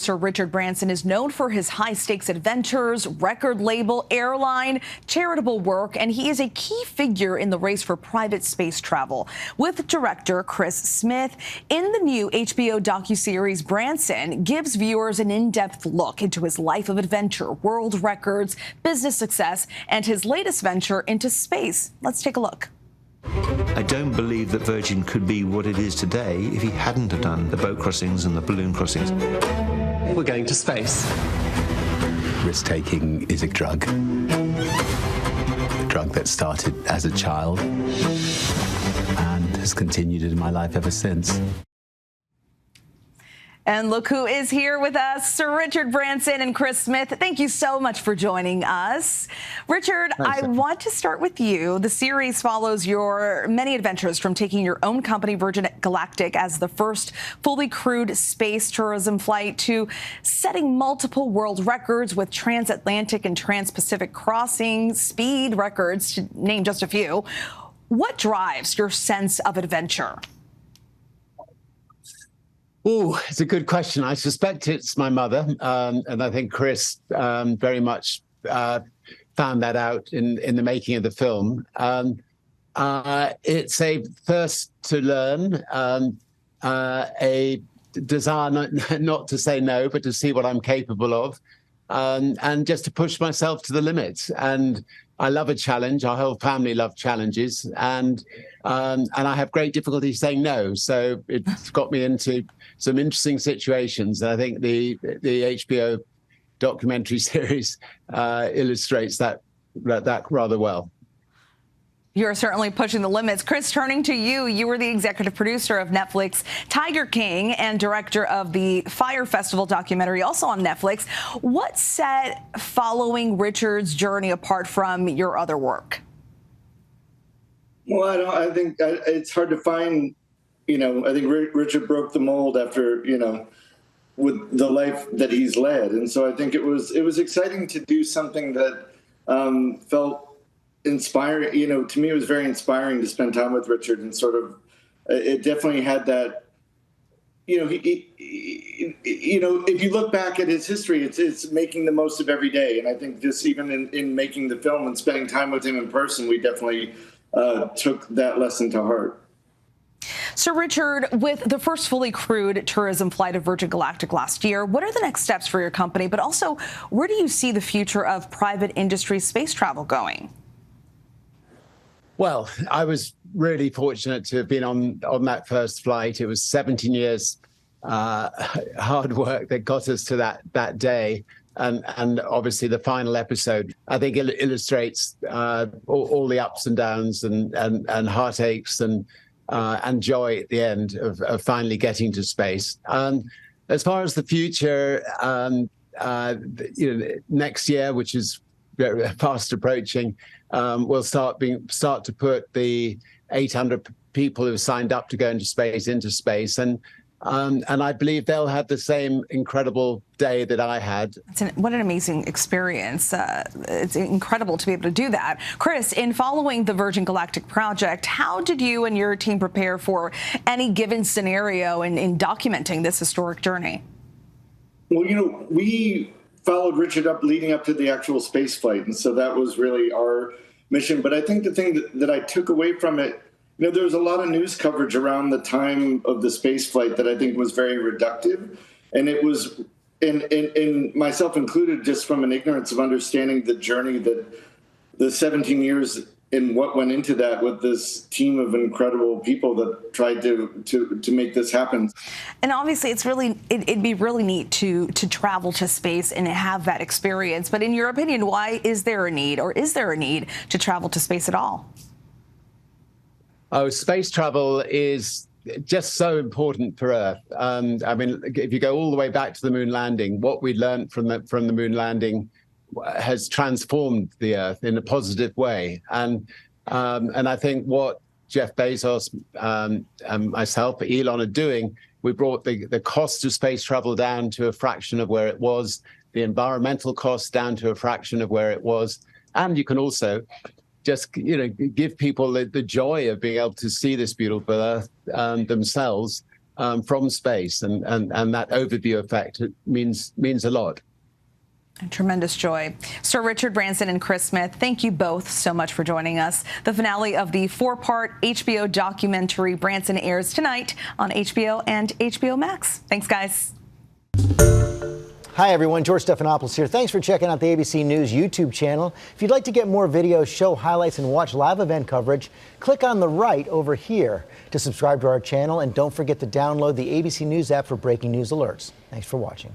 Sir Richard Branson is known for his high-stakes adventures, record label, airline, charitable work, and he is a key figure in the race for private space travel. With director Chirs Smith, in the new HBO docu-series, Branson gives viewers an in-depth look into his life of adventure, world records, business success, and his latest venture into space. Let's take a look. I don't believe that Virgin could be what it is today if he hadn't have done the boat crossings and the balloon crossings. We're going to space. Risk-taking is a drug. A drug that started as a child and has continued in my life ever since. And look who is here with us, Sir Richard Branson and Chirs Smith. Thank you so much for joining us. Richard, I want to start with you. The series follows your many adventures, from taking your own company, Virgin Galactic, as the first fully crewed space tourism flight, to setting multiple world records with transatlantic and trans-Pacific crossing speed records, to name just a few. What drives your sense of adventure? Oh, it's a good question. I suspect it's my mother, and I think Chirs very much found that out in the making of the film. It's a thirst to learn, a desire not to say no, but to see what I'm capable of, and just to push myself to the limits. And I love a challenge. Our whole family love challenges, and I have great difficulty saying no. So it's got me into some interesting situations. And I think the HBO documentary series illustrates that rather well. You're certainly pushing the limits. Chirs, turning to you, you were the executive producer of Netflix Tiger King and director of the Fire Festival documentary, also on Netflix. What set following Richard's journey apart from your other work? Well, I think it's hard to find, I think Richard broke the mold after, with the life that he's led. And so I think it was exciting to do something that felt inspiring. To me, it was very inspiring to spend time with Richard, and sort of, it definitely had that, if you look back at his history, it's making the most of every day. And I think just even in making the film and spending time with him in person, we definitely took that lesson to heart. Sir Richard, with the first fully crewed tourism flight of Virgin Galactic last year, what are the next steps for your company? But also, where do you see the future of private industry space travel going? Well, I was really fortunate to have been on that first flight. It was 17 years hard work that got us to that day. And obviously the final episode, I think, illustrates all the ups and downs and heartaches and joy at the end of finally getting to space. As far as the future, next year, which is very fast approaching, we'll start to put the 800 people who signed up to go into space, and I believe they'll have the same incredible day that I had. What an amazing experience. It's incredible to be able to do that. Chirs, in following the Virgin Galactic project, how did you and your team prepare for any given scenario in documenting this historic journey? Well, we followed Richard up leading up to the actual space flight, and so that was really our mission. But I think the thing that I took away from it, there was a lot of news coverage around the time of the space flight that I think was very reductive. And it was, in myself included, just from an ignorance of understanding the journey that the 17 years and what went into that with this team of incredible people that tried to make this happen. And obviously, it'd be really neat to travel to space and have that experience. But in your opinion, why is there a need, or is there a need to travel to space at all? Oh, space travel is just so important for Earth. I mean, if you go all the way back to the moon landing, what we learned from the moon landing has transformed the Earth in a positive way. And I think what Jeff Bezos and myself, Elon, are doing, we brought the cost of space travel down to a fraction of where it was, the environmental cost down to a fraction of where it was. And you can also just, give people the joy of being able to see this beautiful Earth themselves from space, and that overview effect means a lot. A tremendous joy. Sir Richard Branson and Chirs Smith, thank you both so much for joining us. The finale of the 4-part HBO documentary Branson airs tonight on HBO and HBO Max. Thanks, guys. Hi, everyone. George Stephanopoulos here. Thanks for checking out the ABC News YouTube channel. If you'd like to get more videos, show highlights, and watch live event coverage, click on the right over here to subscribe to our channel. And don't forget to download the ABC News app for breaking news alerts. Thanks for watching.